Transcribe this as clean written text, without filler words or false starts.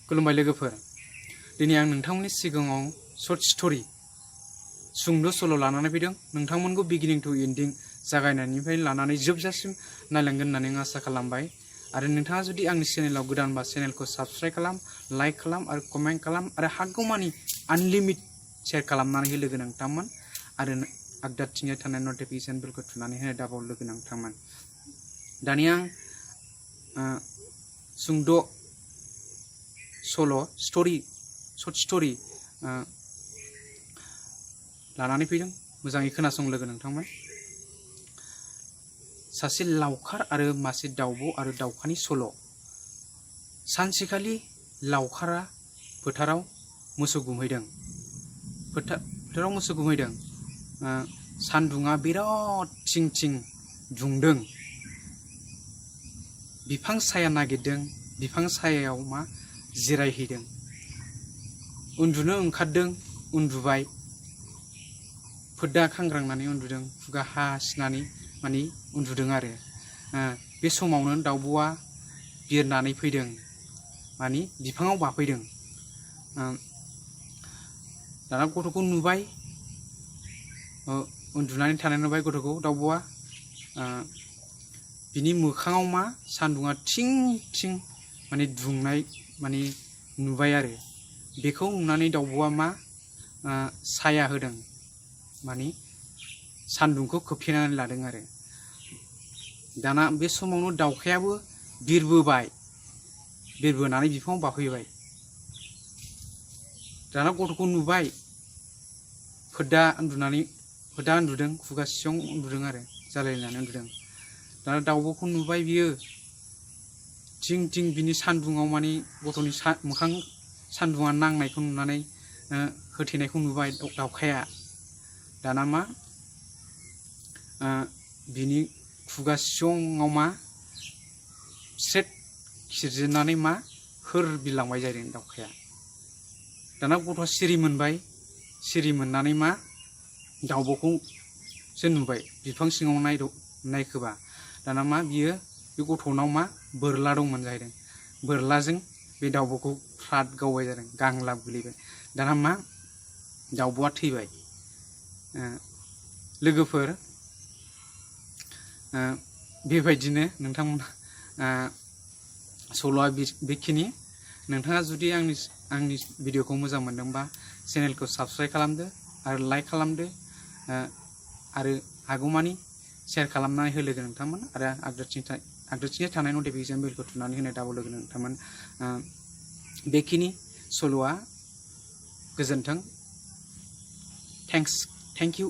खुलुमबाय लोगोफोर दिनै आं नोंथांमोननि सिगाङाव शर्ट स्टोरी सुंद' सल' लानानै फैदों नोंथांमोनखौ बिगिनिं टु एन्डिं जागायनायनिफ्राय लानानै जोबजासिम नायलांगोन होननानै आं आसा खालामबाय आरो नोंथाङा जुदि आंनि चेनेलाव गोदानबा चेनेलखौ साबस्क्राइब खालाम लाइक खालाम आरो कमेन्ट खालाम आरो हागौमानि आनलिमिट शेयार खालामनानै हो लोगो नोंथांमोन आरो आगदाथिंजाय थानाय नटिफिकेशन बेलखौ थुनानै होनो दाबाव लोगो नोंथांमोन दानिया आं सुंद' सल' स्टोरी शर्ट स्टोरी लानानै फैदों मोजाङै खोनासं लोगो नोंथांमोन सासे लावखार आरो मासे दाउब' आरो दाउखानि सल' सानसेखालि लावखारा फोथाराव मोसौ गुमहैदों फोथाराव मोसौ गुमहैदों सान्दुङा बिराद थिं थिं दुंदों बिफां साया नागिरदों बिफां सायायाव मा जिरायहैदों उन्दुनो ओंखारदों उन्दुबाय फोदा खांग्रांनानै उन्दुदों खुगा हासिनानै माने उन्दुदों आरो बे समावनो दाउब'आ बिरनानै फैदों माने बिफाङाव बाफैदों दाना गथ'खौ नुबाय उन्दुनानै थानाय नुबाय गथ'खौ दाउब'आ बिनि मोखाङाव मा सान्दुङा थिं थिं माने दुंनाय माने नुबाय आरो बेखौ नुनानै दाउब'आ मा साया होदों माने सान्दुंखौ खोबथेनानै लादों आरो दाना बे समावनो दाउखायाबो बिरबोनानै बिफाङाव बाफैबाय दाना गथ'खौ नुबाय फोदा उन्दुदों खुगा सिङाव उन्दुदों आरो जालायनानै उन्दुदों दाना दाउब'खौ नुबाय बियो थिं थिं बिनि सान्दुङाव माने गथ'नि मोखां सान्दुङा नांनायखौ नुनानै होथेनायखौ नुबाय दाउखाया दाना मा बिनि खुगा सिङाव मा स्रेट खिरजेननानै मा होर बिलांबाय जादों दाउखाया दाना गथ'आ सिरि मोनबाय सिरि मोननानै मा दाउब'खौसो नुबाय बिफां सिङाव नायखोबा दाना मा बियो बे गथ'नाव मा बोरला दंमोन जाहैदों बोरलाजों बे दाउब'खौ फ्राद गावबाय जादों गांलाब गोलैबाय दाना मा दाउब'आ थैबाय लोगोफोर बेबायदिनो नोंथांमोना सल'आ बेखिनि नोंथाङा जुदि आंनि भिडिअखौ मोजां मोनदोंबा चेनेलखौ साबस्क्राइब खालामदो आरो लाइक खालामदो आरो हागौमानि शेयार खालामनानै हो लोगो नोंथांमोन आरो आगदाथिंजाय थानाय नटिफिकेशन बेलखौ थुनानै होनो दाबाव लोगो नोंथांमोन बेखिनि सल'आ गोजोन्थों थेंक इउ